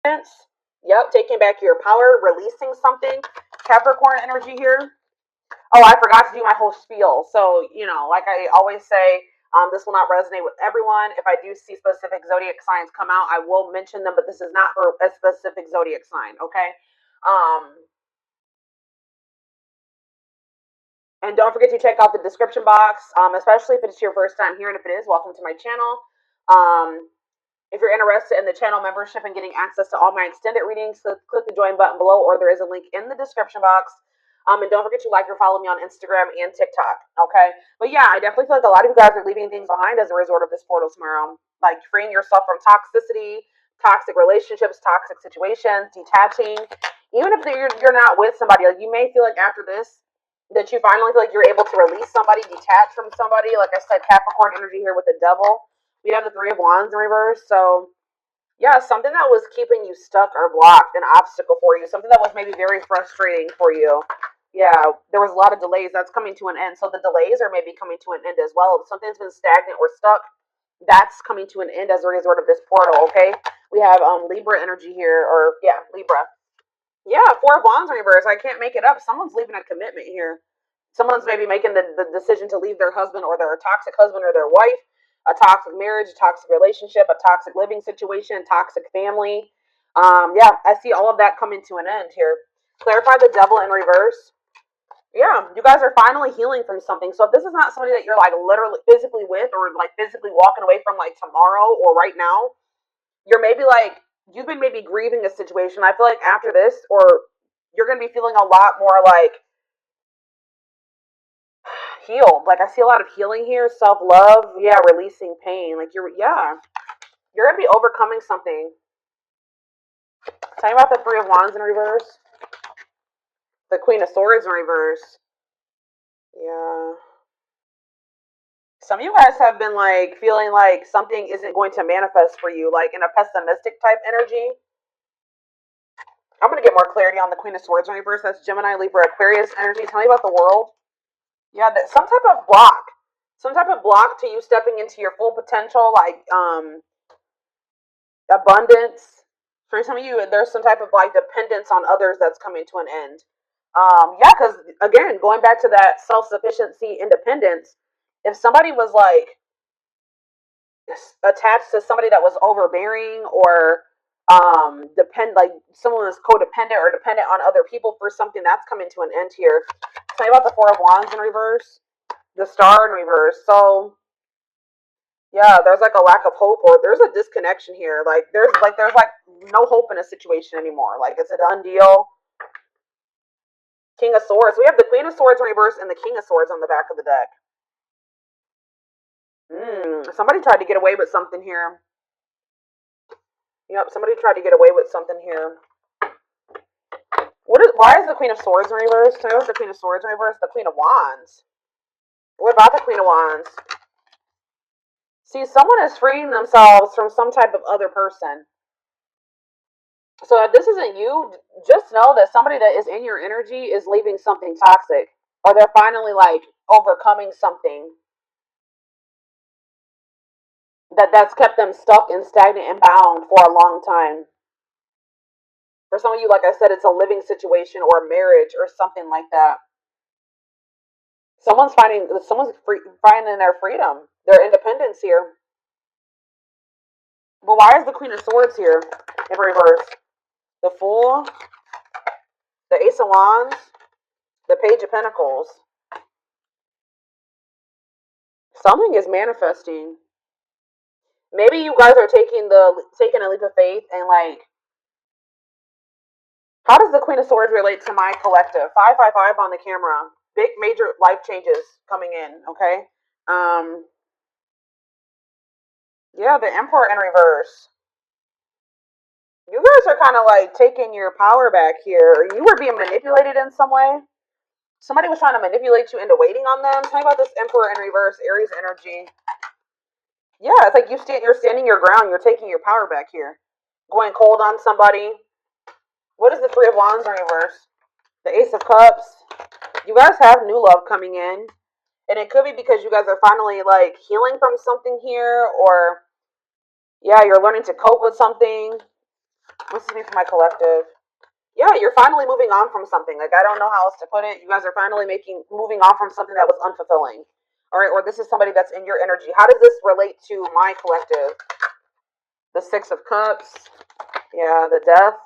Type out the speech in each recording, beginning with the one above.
Yep, taking back your power, releasing something. Capricorn energy here. Oh, I forgot to do my whole spiel. So, like I always say, this will not resonate with everyone. If I do see specific zodiac signs come out, I will mention them, but this is not for a specific zodiac sign, okay? Um, and don't forget to check out the description box, especially if it's your first time here. And if it is, welcome to my channel. If you're interested in the channel membership and getting access to all my extended readings, click the join button below, or there is a link in the description box. And don't forget to like or follow me on Instagram and TikTok. Okay. But yeah, I definitely feel like a lot of you guys are leaving things behind as a result of this portal tomorrow. Like freeing yourself from toxicity, toxic relationships, toxic situations, detaching. Even if you're not with somebody, like you may feel like after this that you finally feel like you're able to release somebody, detach from somebody. Like I said, Capricorn energy here with the devil. We have the Three of Wands in reverse. So yeah, something that was keeping you stuck or blocked, an obstacle for you, something that was maybe very frustrating for you. Yeah, there was a lot of delays. That's coming to an end. So the delays are maybe coming to an end as well. If something's been stagnant or stuck, that's coming to an end as a result of this portal, okay? We have Libra energy here, or yeah, Libra. Yeah, Four of Wands in reverse. I can't make it up. Someone's leaving a commitment here. Someone's maybe making the decision to leave their husband or their toxic husband or their wife, a toxic marriage, a toxic relationship, a toxic living situation, toxic family. Yeah, I see all of that coming to an end here. Clarify the devil in reverse. Yeah, you guys are finally healing from something. So if this is not somebody that you're like literally physically with or like physically walking away from like tomorrow or right now, you're maybe like you've been maybe grieving a situation. I feel like after this, or you're gonna be feeling a lot more like healed. Like I see a lot of healing here, self love, yeah, releasing pain. Like you're gonna be overcoming something. Tell me about the Three of Wands in reverse, the Queen of Swords in reverse. Yeah. Some of you guys have been like feeling like something isn't going to manifest for you, like in a pessimistic type energy. I'm gonna get more clarity on the Queen of Swords in reverse. That's Gemini, Libra, Aquarius energy. Tell me about the world. Yeah, that some type of block to you stepping into your full potential, like abundance. For some of you, there's some type of like dependence on others that's coming to an end. Yeah, because again, going back to that self-sufficiency, independence, if somebody was like attached to somebody that was overbearing or like someone was codependent or dependent on other people for something, that's coming to an end here. Tell me about the Four of Wands in reverse, the Star in reverse. So yeah, there's like a lack of hope, or there's a disconnection here. Like there's no hope in a situation anymore. Like it's a done deal. King of Swords. We have the Queen of Swords in reverse and the King of Swords on the back of the deck. Somebody tried to get away with something here. Yep, somebody tried to get away with something here. Why is the Queen of Swords in reverse? So the Queen of Swords in reverse, the Queen of Wands. What about the Queen of Wands? See, someone is freeing themselves from some type of other person. So if this isn't you, just know that somebody that is in your energy is leaving something toxic, or they're finally like overcoming something that's kept them stuck and stagnant and bound for a long time. For some of you, like I said, it's a living situation or a marriage or something like that. Finding their freedom, their independence here. But why is the Queen of Swords here in reverse? The Fool, the Ace of Wands, the Page of Pentacles. Something is manifesting. Maybe you guys are taking a leap of faith and like, how does the Queen of Swords relate to my collective? 555 on the camera. Big major life changes coming in, okay? Yeah, the Emperor in reverse. You guys are kind of like taking your power back here. You were being manipulated in some way. Somebody was trying to manipulate you into waiting on them. Tell me about this Emperor in reverse, Aries energy. Yeah, it's like you're standing your ground. You're taking your power back here. Going cold on somebody. What is the Three of Wands in reverse? The Ace of Cups. You guys have new love coming in. And it could be because you guys are finally like healing from something here, or yeah, you're learning to cope with something. What's this mean for my collective? Yeah, you're finally moving on from something. Like, I don't know how else to put it. You guys are finally moving on from something that was unfulfilling. All right, or this is somebody that's in your energy. How does this relate to my collective? The Six of Cups. Yeah, the Death.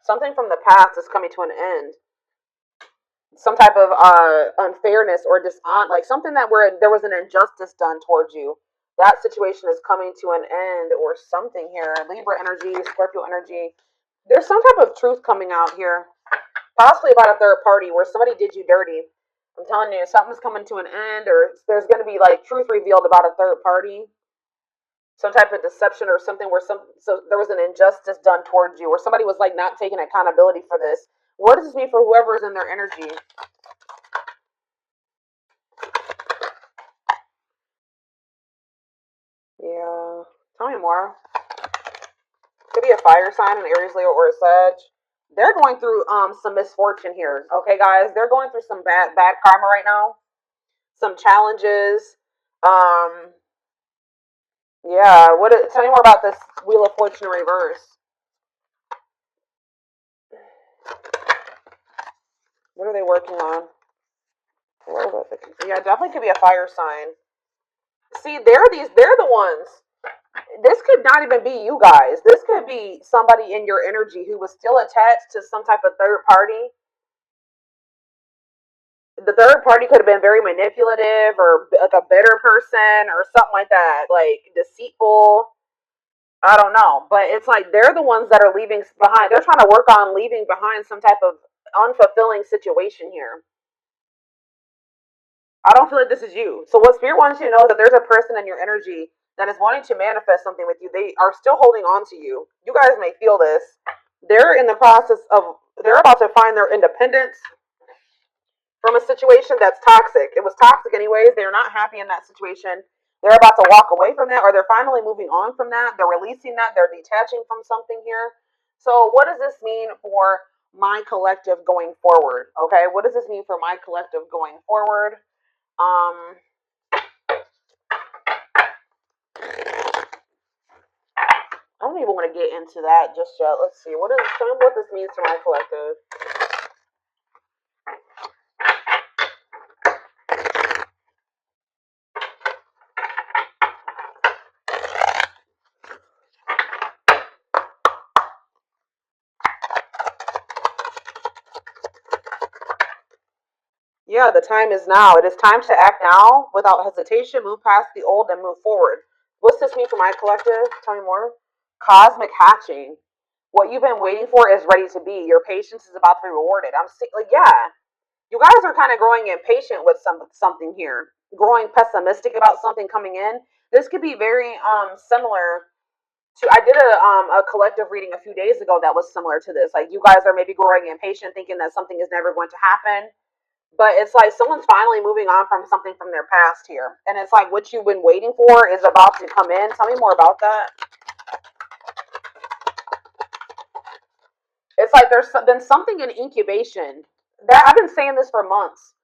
Something from the past is coming to an end. Some type of unfairness or like something that where there was an injustice done towards you. That situation is coming to an end or something here. Libra energy, Scorpio energy. There's some type of truth coming out here. Possibly about a third party where somebody did you dirty. I'm telling you, something's coming to an end, or there's going to be like truth revealed about a third party. Some type of deception or something where so there was an injustice done towards you, or somebody was like not taking accountability for this. What does this mean for whoever is in their energy? Yeah, tell me more. Could be a fire sign, an Aries, Leo, or a Sag. They're going through some misfortune here. Okay, guys, they're going through some bad karma right now. Some challenges. Yeah. Tell me more about this Wheel of Fortune in reverse. What are they working on? Yeah, definitely could be a fire sign. See, they're the ones. This could not even be you guys. This could be somebody in your energy who was still attached to some type of third party. The third party could have been very manipulative or like a bitter person or something like that, like deceitful. I don't know, but it's like they're the ones that are leaving behind. They're trying to work on leaving behind some type of unfulfilling situation here. I don't feel like this is you. So what Spirit wants you to know is that there's a person in your energy that is wanting to manifest something with you. They are still holding on to you. You guys may feel this. They're in the process of, they're about to find their independence from a situation that's toxic. It was toxic anyways. They're not happy in that situation. They're about to walk away from that, or they're finally moving on from that. They're releasing that. They're detaching from something here. So what does this mean for my collective going forward? Okay, what does this mean for my collective going forward? I don't even want to get into that just yet. Let's see. Tell me what this means to my collective. Yeah, the time is now. It is time to act now without hesitation. Move past the old and move forward. What's this mean for my collective? Tell me more. Cosmic hatching. What you've been waiting for is ready to be. Your patience is about to be rewarded. Yeah. You guys are kind of growing impatient with something here. Growing pessimistic about something coming in. This could be very similar to, I did a collective reading a few days ago that was similar to this. Like, you guys are maybe growing impatient, thinking that something is never going to happen. But it's like someone's finally moving on from something from their past here. And it's like what you've been waiting for is about to come in. Tell me more about that. It's like there's been something in incubation. That I've been saying this for months.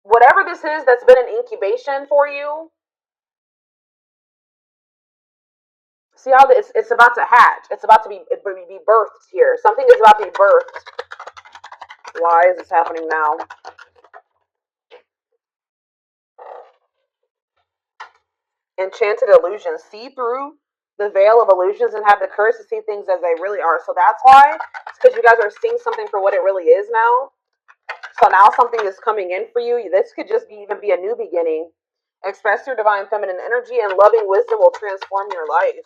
Whatever this is that's been an incubation for you, see how it's about to hatch. It's about to be birthed here. Something is about to be birthed. Why is this happening now? Enchanted illusions. See through the veil of illusions and have the courage to see things as they really are. So that's why. It's because you guys are seeing something for what it really is now. So now something is coming in for you. This could just even be a new beginning. Express your divine feminine energy and loving wisdom will transform your life.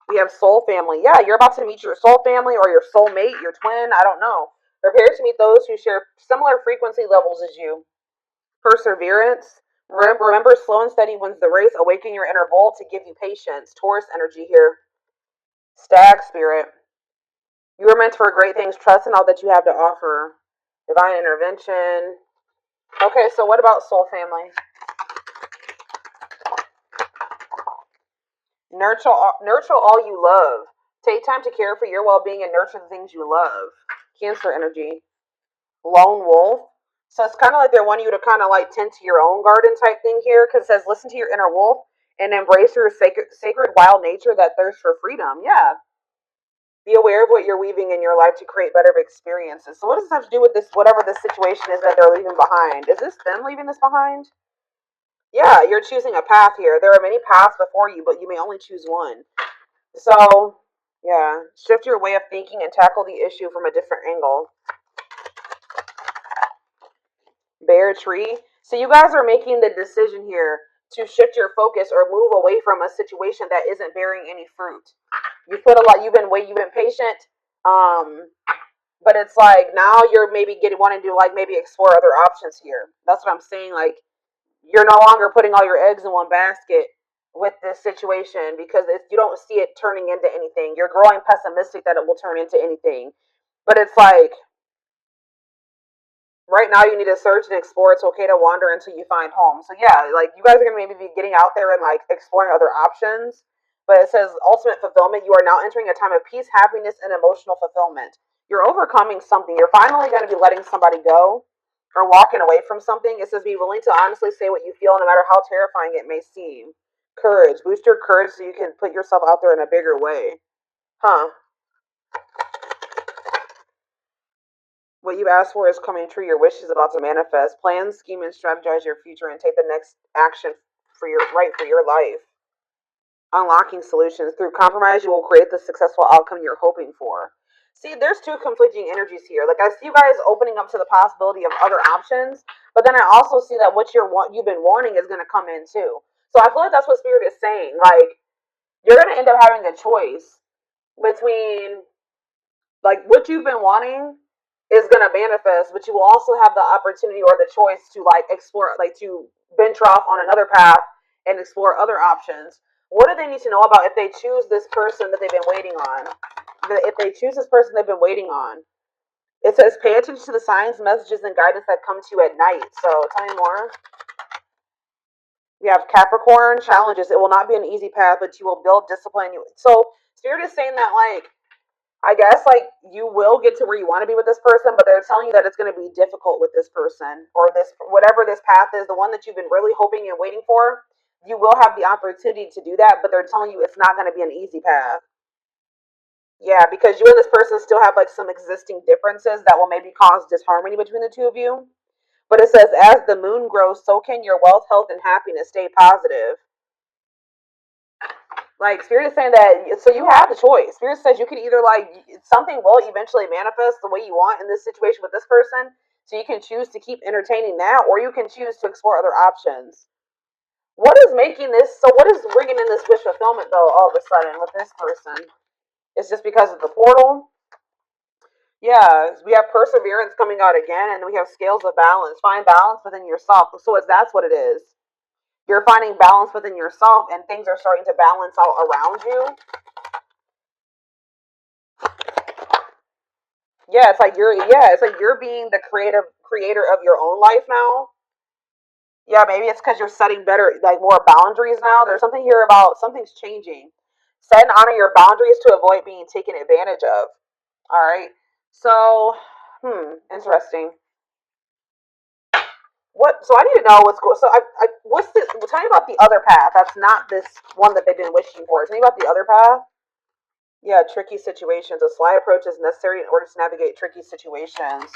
We have soul family. Yeah, you're about to meet your soul family or your soul mate, your twin. I don't know. Prepare to meet those who share similar frequency levels as you. Perseverance. Remember, slow and steady wins the race. Awaken your inner bull to give you patience. Taurus energy here. Stag spirit. You are meant for great things. Trust in all that you have to offer. Divine intervention. Okay, so what about soul family? Nurture all you love. Take time to care for your well-being and nurture the things you love. Cancer energy. Lone wolf. So it's kind of like they're wanting you to kind of like tend to your own garden type thing here, because it says listen to your inner wolf and embrace your sacred wild nature that thirsts for freedom. Yeah. Be aware of what you're weaving in your life to create better experiences. So what does this have to do with this, whatever this situation is that they're leaving behind? Is this them leaving this behind? Yeah, you're choosing a path here. There are many paths before you, but you may only choose one. So, yeah, shift your way of thinking and tackle the issue from a different angle. Bear tree. So you guys are making the decision here to shift your focus or move away from a situation that isn't bearing any fruit. You've been patient, but it's like now you're maybe wanting to like maybe explore other options here. That's what I'm saying. Like you're no longer putting all your eggs in one basket with this situation because you don't see it turning into anything. You're growing pessimistic that it will turn into anything, but it's like right now you need to search and explore. It's okay to wander until you find home. So yeah, like you guys are gonna maybe be getting out there and like exploring other options. But it says ultimate fulfillment. You are now entering a time of peace, happiness, and emotional fulfillment. You're overcoming something. You're finally going to be letting somebody go or walking away from something. It says be willing to honestly say what you feel no matter how terrifying it may seem. Courage. Boost your courage so you can put yourself out there in a bigger way. Huh. What you asked for is coming true. Your wish is about to manifest. Plan, scheme, and strategize your future and take the next action for your life. Unlocking solutions. Through compromise, you will create the successful outcome you're hoping for. See, there's two conflicting energies here. Like I see you guys opening up to the possibility of other options, but then I also see that what you've been wanting is going to come in too. So I feel like that's what Spirit is saying. Like you're going to end up having a choice between like what you've been wanting is going to manifest, but you will also have the opportunity or the choice to like explore, like to venture off on another path and explore other options. What do they need to know about if they choose this person that they've been waiting on? If they choose this person they've been waiting on, it says pay attention to the signs, messages, and guidance that come to you at night. So tell me more. We have Capricorn challenges. It will not be an easy path, but you will build discipline. So Spirit is saying that like I guess like you will get to where you want to be with this person, but they're telling you that it's going to be difficult with this person or this whatever this path is, the one that you've been really hoping and waiting for. You will have the opportunity to do that, but they're telling you it's not going to be an easy path. Yeah, because you and this person still have like some existing differences that will maybe cause disharmony between the two of you. But it says, as the moon grows, so can your wealth, health, and happiness. Stay positive. Like Spirit is saying that, so you have the choice. Spirit says you can either like something will eventually manifest the way you want in this situation with this person, so you can choose to keep entertaining that, or you can choose to explore other options. What is making this? So what is bringing in this wish fulfillment though? All of a sudden with this person, it's just because of the portal. Yeah, we have perseverance coming out again, and we have scales of balance. Find balance within yourself. So that's what it is. You're finding balance within yourself, and things are starting to balance out around you. It's like you're being the creator of your own life now. Yeah, maybe it's because you're setting better, like more boundaries now. There's something here about something's changing. Set and honor your boundaries to avoid being taken advantage of. All right. So, interesting. What? So I need to know what's going. So what's this? Well, tell me about the other path. That's not this one that they've been wishing for. Tell me about the other path. Yeah, tricky situations. A sly approach is necessary in order to navigate tricky situations.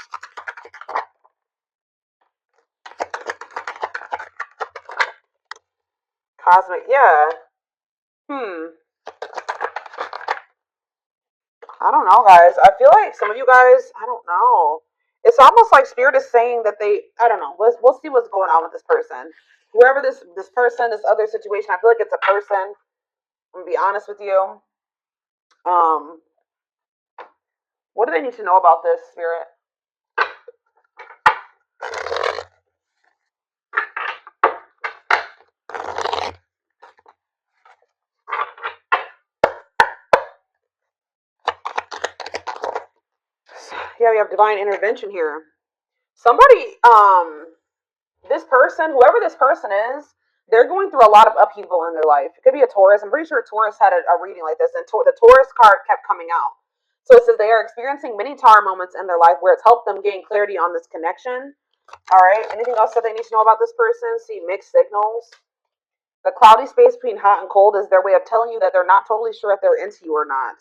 Cosmic, yeah. I don't know, guys. I feel like some of you guys, I don't know. It's almost like Spirit is saying that I don't know. We'll see what's going on with this person. Whoever this person, this other situation, I feel like it's a person. I'm gonna be honest with you. Um, what do they need to know about this, Spirit? Yeah, we have divine intervention here. Somebody, this person, whoever this person is, they're going through a lot of upheaval in their life. It could be a Taurus. I'm pretty sure Taurus had a reading like this, and the Taurus card kept coming out. So it says they are experiencing many tower moments in their life where it's helped them gain clarity on this connection. All right. Anything else that they need to know about this person? See mixed signals. The cloudy space between hot and cold is their way of telling you that they're not totally sure if they're into you or not.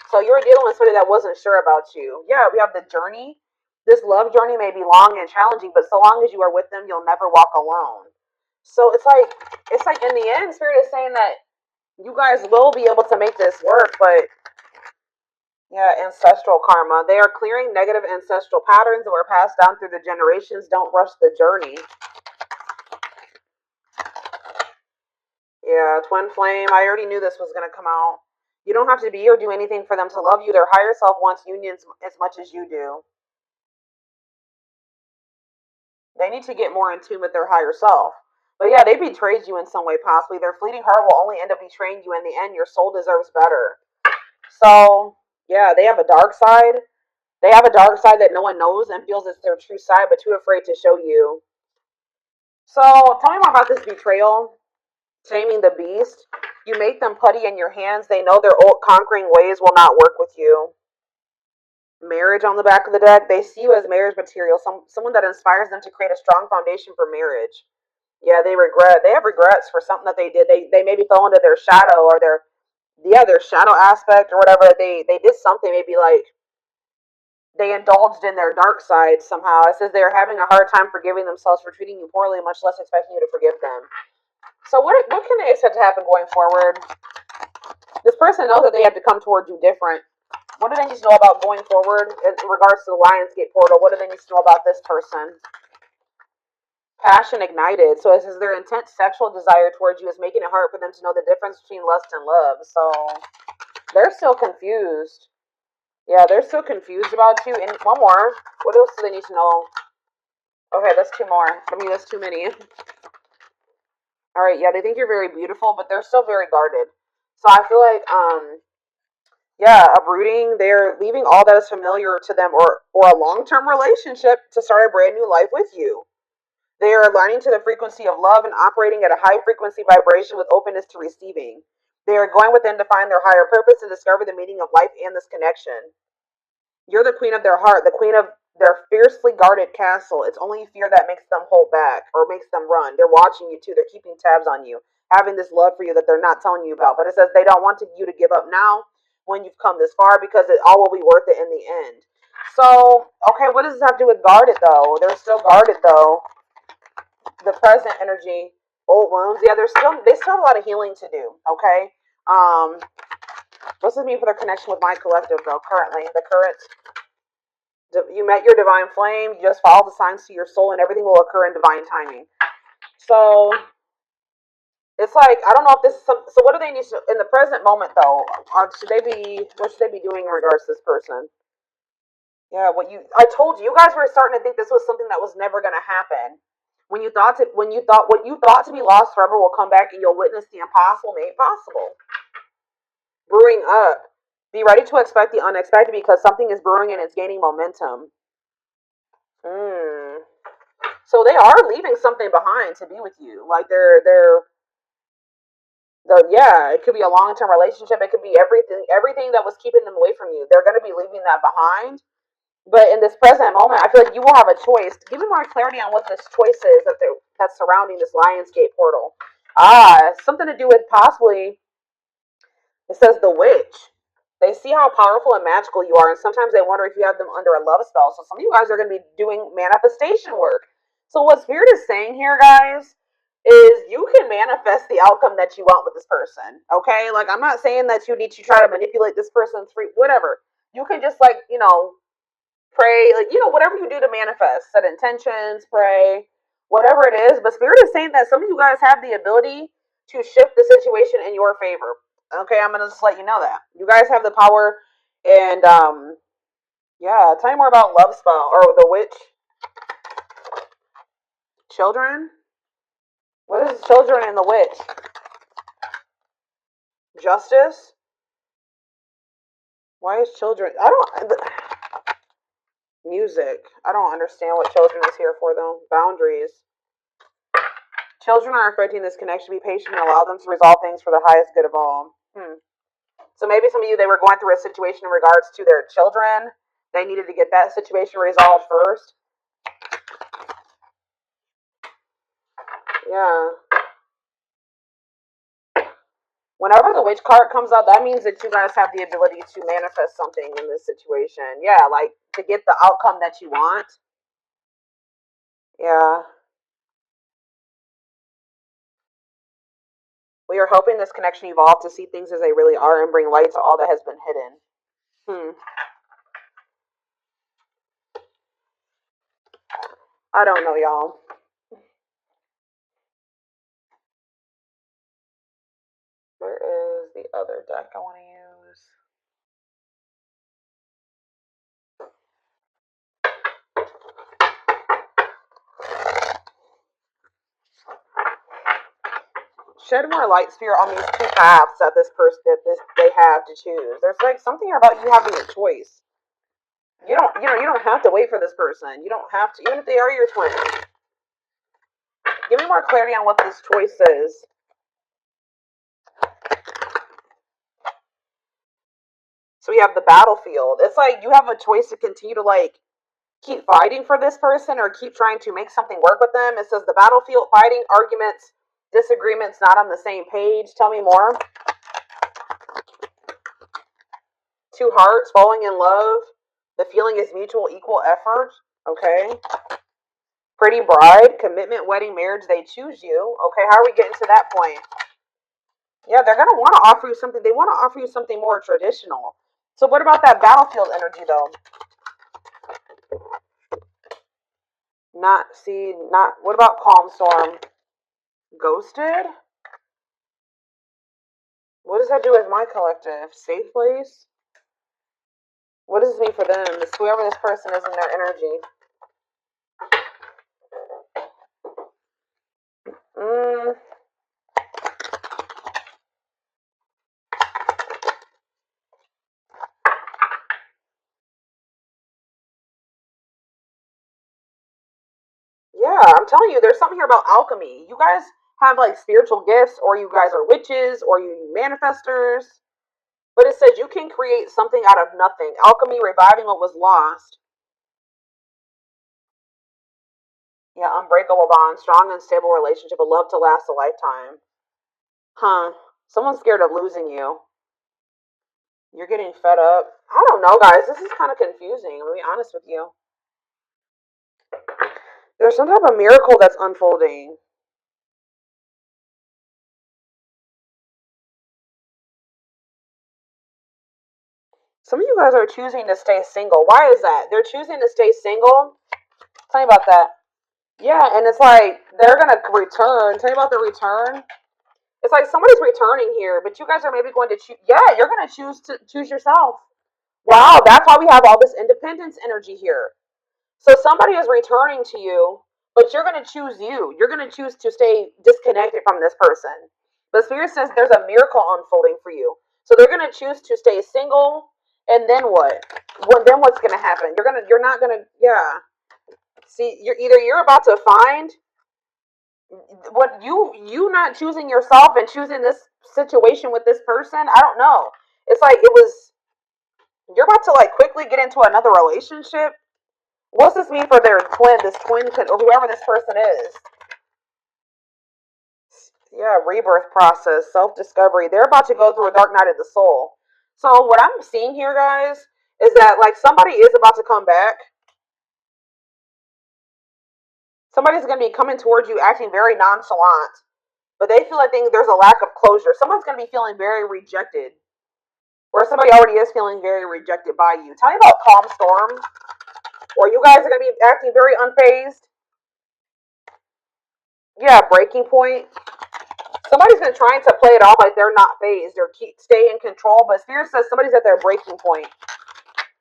So you were dealing with somebody that wasn't sure about you. Yeah, we have the journey. This love journey may be long and challenging, but so long as you are with them, you'll never walk alone. So it's like in the end, Spirit is saying that you guys will be able to make this work, but yeah, ancestral karma. They are clearing negative ancestral patterns that were passed down through the generations. Don't rush the journey. Yeah, twin flame. I already knew this was going to come out. You don't have to be or do anything for them to love you. Their higher self wants unions as much as you do. They need to get more in tune with their higher self. But yeah, they betrayed you in some way, possibly. Their fleeting heart will only end up betraying you in the end. Your soul deserves better. So, yeah, they have a dark side. They have a dark side that no one knows and feels it's their true side, but too afraid to show you. So, tell me more about this betrayal. Taming the beast. You make them putty in your hands. They know their old conquering ways will not work with you. Marriage on the back of the deck. They see you as marriage material. Someone that inspires them to create a strong foundation for marriage. Yeah, they have regrets for something that they did. They maybe fell into their shadow or their shadow aspect or whatever. They did something, maybe like they indulged in their dark side somehow. It says they're having a hard time forgiving themselves for treating you poorly, much less expecting you to forgive them. So what can they expect to happen going forward? This person knows that they have to come towards you different. What do they need to know about going forward in regards to the Lionsgate portal? What do they need to know about this person? Passion ignited. So it says their intense sexual desire towards you is making it hard for them to know the difference between lust and love. So they're still confused. Yeah, they're still confused about you. And one more. What else do they need to know? Okay, that's two more. I mean, that's too many. All right, yeah, they think you're very beautiful, but they're still very guarded. So I feel like, yeah, uprooting. They're leaving all that is familiar to them, or a long-term relationship to start a brand new life with you. They are aligning to the frequency of love and operating at a high frequency vibration with openness to receiving. They are going within to find their higher purpose and discover the meaning of life and this connection. You're the queen of their heart, the queen of their fiercely guarded castle. It's only fear that makes them hold back or makes them run. They're watching you too. They're keeping tabs on you, having this love for you that they're not telling you about. But it says they don't want you to give up now when you've come this far because it all will be worth it in the end. So, okay, what does this have to do with guarded though? They're still guarded though. The present energy, old wounds. Yeah, they still have a lot of healing to do. Okay. What's this mean for their connection with my collective though? Currently, the current. You met your divine flame. You just follow the signs to your soul, and everything will occur in divine timing. So it's like I don't know if this is some. So what do they need to in the present moment though? What should they be doing in regards to this person? Yeah, I told you, you guys were starting to think this was something that was never going to happen. When you thought what you thought to be lost forever will come back, and you'll witness the impossible made possible. Brewing up. Be ready to expect the unexpected because something is brewing and it's gaining momentum. So they are leaving something behind to be with you. Like yeah, it could be a long-term relationship. It could be everything that was keeping them away from you. They're going to be leaving that behind. But in this present moment, I feel like you will have a choice. Give me more clarity on what this choice is that's surrounding this Lionsgate portal. Something to do with possibly, it says the witch. They see how powerful and magical you are, and sometimes they wonder if you have them under a love spell. So some of you guys are going to be doing manifestation work. So what Spirit is saying here, guys, is you can manifest the outcome that you want with this person. Okay? Like, I'm not saying that you need to try to manipulate this person's whatever. You can just, like, pray, like, whatever you do to manifest, set intentions, pray, whatever it is. But Spirit is saying that some of you guys have the ability to shift the situation in your favor. Okay, I'm gonna just let you know that you guys have the power, and yeah. Tell me more about love spell or the witch. Children. What is children and the witch? Justice. Why is children? Music. I don't understand what children is here for though. Boundaries. Children are affecting this connection. Be patient and allow them to resolve things for the highest good of all. So maybe some of you, they were going through a situation in regards to their children. They needed to get that situation resolved first. Yeah. Whenever the witch card comes out, that means that you guys have the ability to manifest something in this situation. Yeah, like to get the outcome that you want. Yeah. We are hoping this connection evolve to see things as they really are and bring light to all that has been hidden. I don't know, y'all. Where is the other deck I want to use? Shed more light, Spirit, on these two paths that they have to choose. There's like something about you having a choice. You don't have to wait for this person. You don't have to, even if they are your twin. Give me more clarity on what this choice is. So we have the battlefield. It's like you have a choice to continue to like keep fighting for this person or keep trying to make something work with them. It says the battlefield, fighting, arguments, disagreements, not on the same page. Tell me more. Two hearts, falling in love. The feeling is mutual, equal effort. Okay. Pretty bride, commitment, wedding, marriage. They choose you. Okay, how are we getting to that point? Yeah, they're going to want to offer you something. They want to offer you something more traditional. So what about that battlefield energy, though? What about calm storm? Ghosted? What does that do with my collective? Safe place? What does this mean for them? It's whoever this person is in their energy. Yeah, I'm telling you, there's something here about alchemy. You guys have like spiritual gifts, or you guys are witches, or you manifestors. But it says you can create something out of nothing. Alchemy, reviving what was lost. Yeah, unbreakable bond, strong and stable relationship, a love to last a lifetime. Huh. Someone's scared of losing you. You're getting fed up. I don't know, guys. This is kind of confusing. I'm going to be honest with you. There's some type of miracle that's unfolding. Some of you guys are choosing to stay single. Why is that? They're choosing to stay single. Tell me about that. Yeah, and it's like they're going to return. Tell me about the return. It's like somebody's returning here, but you guys are maybe going to choose. Yeah, you're going to choose yourself. Wow, that's why we have all this independence energy here. So somebody is returning to you, but you're going to choose you. You're going to choose to stay disconnected from this person. The Spirit says there's a miracle unfolding for you. So they're going to choose to stay single, and then what? Then what's going to happen? You're not going to, yeah. See, you're about to find what you not choosing yourself and choosing this situation with this person. I don't know. It's like you're about to like quickly get into another relationship. What's this mean for this twin, or whoever this person is? Yeah, rebirth process, self-discovery. They're about to go through a dark night of the soul. So what I'm seeing here, guys, is that like somebody is about to come back. Somebody's going to be coming towards you acting very nonchalant, but they feel like there's a lack of closure. Someone's going to be feeling very rejected, or somebody already is feeling very rejected by you. Tell me about calm storm, or you guys are going to be acting very unfazed. Yeah, breaking point. Somebody's been trying to play it off like they're not phased or stay in control, but Spirit says somebody's at their breaking point.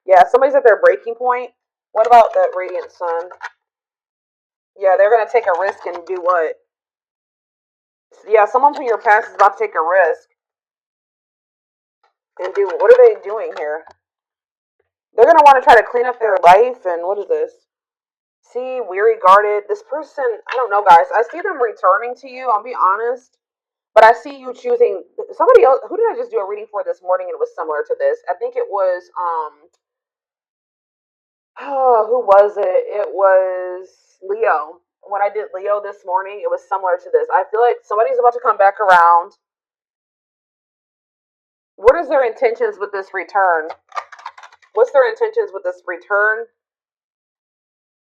Yeah, somebody's at their breaking point. What about that radiant sun? Yeah, they're going to take a risk and do what? Yeah, someone from your past is about to take a risk and do what are they doing here? They're going to want to try to clean up their life, and what is this? See, weary, guarded. This person, I don't know, guys. I see them returning to you, I'll be honest. But I see you choosing somebody else. Who did I just do a reading for this morning? And it was similar to this. I think it was oh, who was it? It was Leo. When I did Leo this morning, it was similar to this. I feel like somebody's about to come back around. What is their intentions with this return? What's their intentions with this return?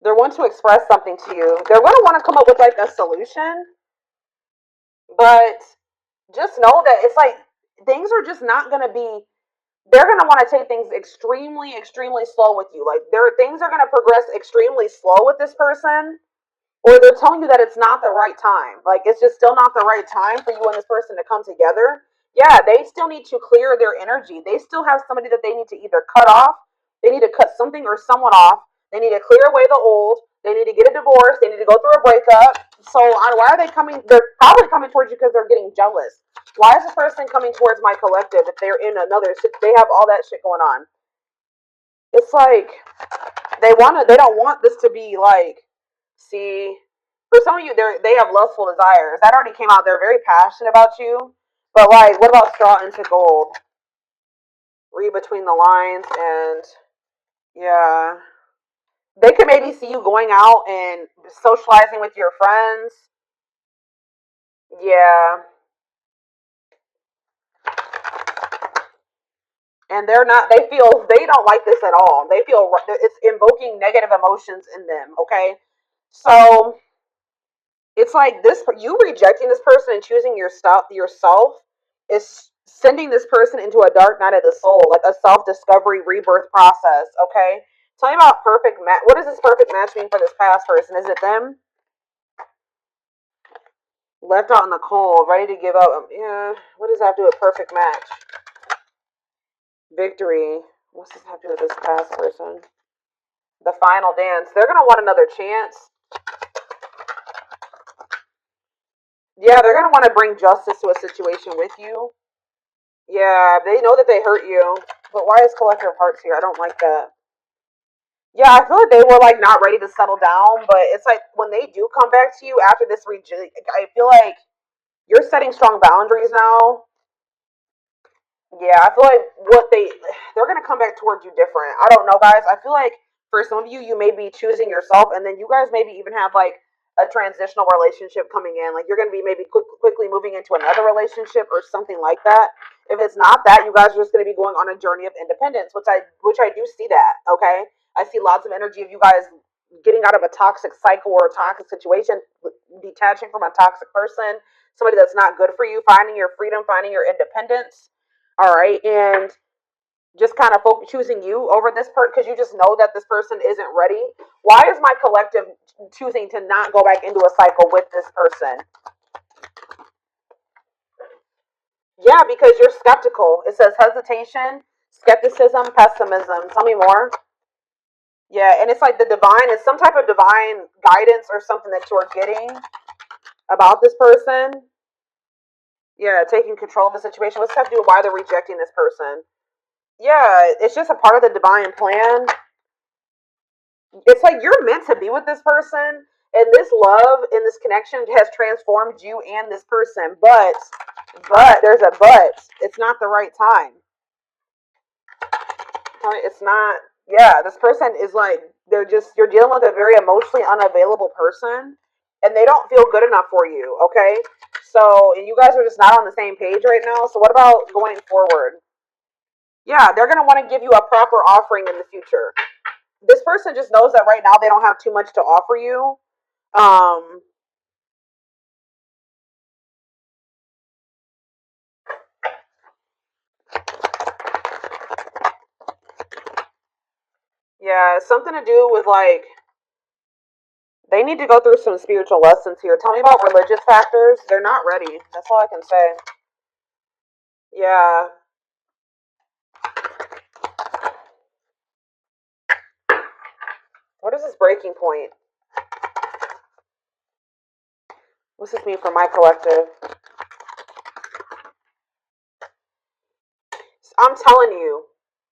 They want to express something to you. They're going to want to come up with like a solution, but just know that it's like things are just not going to be. They're going to want to take things extremely, extremely slow with you. Like things are going to progress extremely slow with this person, or they're telling you that it's not the right time. Like it's just still not the right time for you and this person to come together. Yeah, they still need to clear their energy. They still have somebody that they need to either cut off, they need to cut something or someone off, they need to clear away the old, they need to get a divorce, they need to go through a breakup. So why are they coming? They're probably coming towards you because they're getting jealous. Why is this person coming towards my collective if they're in another, they have all that shit going on? It's like they don't want this to be like, see, for some of you, they have lustful desires. That already came out. They're very passionate about you. But like, what about straw into gold? Read between the lines, and yeah, they could maybe see you going out and socializing with your friends. Yeah, and they're not. They don't like this at all. They feel it's invoking negative emotions in them. Okay, so it's like this, you rejecting this person and choosing yourself is sending this person into a dark night of the soul, like a self-discovery rebirth process. Okay, tell me about perfect match. What does this perfect match mean for this past person? Is it them left out in the cold, ready to give up? Yeah, what does that do with perfect match? Victory. What's this have to do with this past person? The final dance. They're gonna want another chance. Yeah, they're gonna want to bring justice to a situation with you. Yeah, they know that they hurt you. But why is Collector of Hearts here? I don't like that. Yeah, I feel like they were like not ready to settle down, but it's like when they do come back to you after this I feel like you're setting strong boundaries now. Yeah, I feel like they're gonna come back towards you different. I don't know, guys. I feel like for some of you, you may be choosing yourself, and then you guys maybe even have like a transitional relationship coming in. Like you're gonna be maybe quickly moving into another relationship or something like that. If it's not that, you guys are just gonna be going on a journey of independence, which I do see that. Okay, I see lots of energy of you guys getting out of a toxic cycle or a toxic situation, detaching from a toxic person, somebody that's not good for you, finding your freedom, finding your independence. All right, and just kind of choosing you over this person because you just know that this person isn't ready. Why is my collective choosing to not go back into a cycle with this person? Yeah, because you're skeptical. It says hesitation, skepticism, pessimism. Tell me more. Yeah, and it's like the divine is some type of divine guidance or something that you're getting about this person. Yeah, taking control of the situation. What's that have to do with why they're rejecting this person? Yeah, it's just a part of the divine plan. It's like you're meant to be with this person, and this love and this connection has transformed you and this person. But there's a but. It's not the right time. It's not. Yeah, this person is like you're dealing with a very emotionally unavailable person, and they don't feel good enough for you. Okay, so and you guys are just not on the same page right now. So what about going forward? Yeah, they're gonna want to give you a proper offering in the future. This person just knows that right now they don't have too much to offer you. Um, yeah, something to do with like they need to go through some spiritual lessons here. Tell me about religious factors. They're not ready. That's all I can say. Yeah. What is this breaking point? What's this mean for my collective? I'm telling you,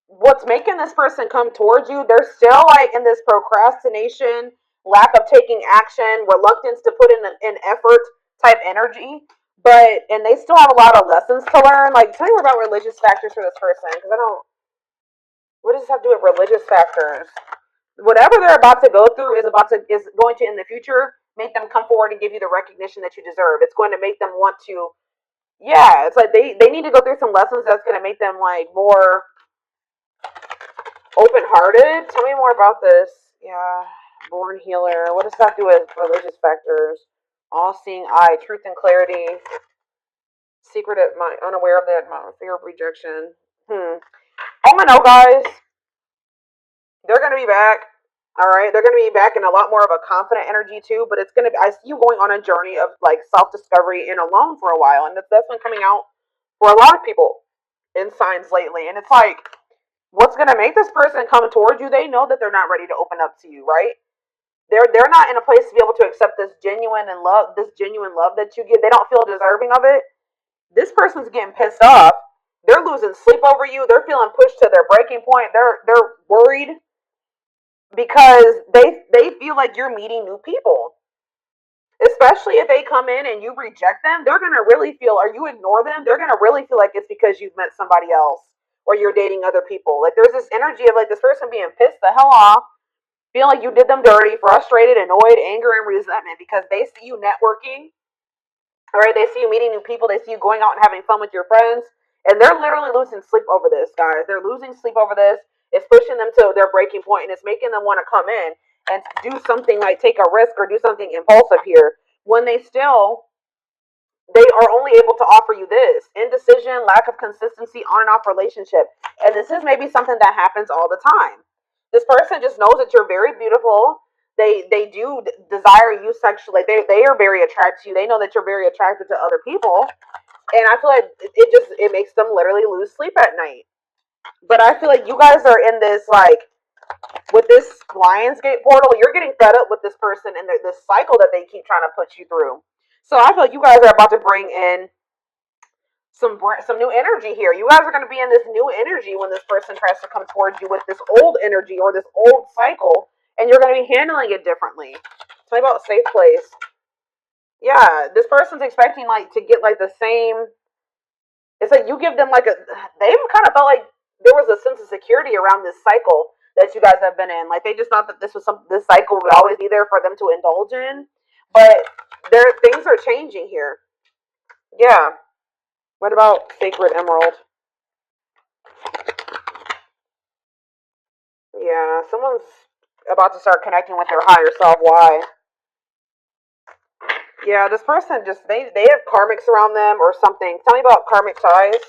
what's making this person come towards you, they're still like in this procrastination, lack of taking action, reluctance to put in an effort type energy. But and they still have a lot of lessons to learn. Like, tell me more about religious factors for this person, because I don't. What does this have to do with religious factors? Whatever they're about to go through is going to in the future make them come forward and give you the recognition that you deserve. It's going to make them want to Yeah, it's like they need to go through some lessons that's gonna make them like more open hearted. Tell me more about this. Yeah. Born healer. What does that do with religious factors? All seeing eye, truth and clarity. Secretive mind, unaware of that fear of rejection. All I know, guys, they're gonna be back. All right, they're gonna be back in a lot more of a confident energy too. But it's gonna be, I see you going on a journey of like self discovery and alone for a while, and that's been coming out for a lot of people in signs lately. And it's like, what's gonna make this person come towards you? They know that they're not ready to open up to you, right? They're not in a place to be able to accept this genuine love that you give. They don't feel deserving of it. This person's getting pissed off. They're losing sleep over you. They're feeling pushed to their breaking point. They're worried because they feel like you're meeting new people. Especially if they come in and you reject them, they're gonna really feel, or you ignore them, they're gonna really feel like it's because you've met somebody else or you're dating other people. Like there's this energy of like this person being pissed the hell off, feeling like you did them dirty, frustrated, annoyed, anger, and resentment because they see you networking. All right, they see you meeting new people, they see you going out and having fun with your friends, and they're literally losing sleep over this, guys. They're losing sleep over this. It's pushing them to their breaking point, and it's making them want to come in and do something like take a risk or do something impulsive here when they are only able to offer you this indecision, lack of consistency, on and off relationship. And this is maybe something that happens all the time. This person just knows that you're very beautiful. They do desire you sexually. They are very attracted to you. They know that you're very attracted to other people. And I feel like it makes them literally lose sleep at night. But I feel like you guys are in this like with this Lionsgate portal, you're getting fed up with this person and this cycle that they keep trying to put you through. So I feel like you guys are about to bring in some new energy here. You guys are going to be in this new energy when this person tries to come towards you with this old energy or this old cycle, and you're going to be handling it differently. Tell me about safe place. Yeah, this person's expecting like to get like the same. It's like you give them like they kind of felt like there was a sense of security around this cycle that you guys have been in. Like they just thought that this cycle would always be there for them to indulge in. But things are changing here. Yeah. What about Sacred Emerald? Yeah, someone's about to start connecting with their higher self. Why? Yeah, this person just they have karmics around them or something. Tell me about karmic ties.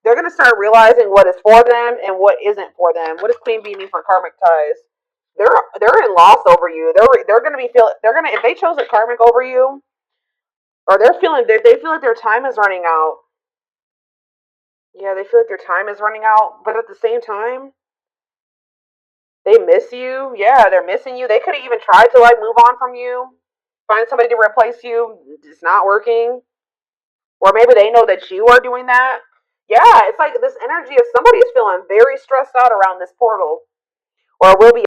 They're gonna start realizing what is for them and what isn't for them. What does Queen Bee mean for karmic ties? They're in loss over you. They're gonna be they're gonna if they chose a karmic over you, or they feel like their time is running out. Yeah, they feel like their time is running out, but at the same time, they miss you. Yeah, they're missing you. They could have even tried to like move on from you, find somebody to replace you. It's not working. Or maybe they know that you are doing that. Yeah, it's like this energy of somebody is feeling very stressed out around this portal. Or will be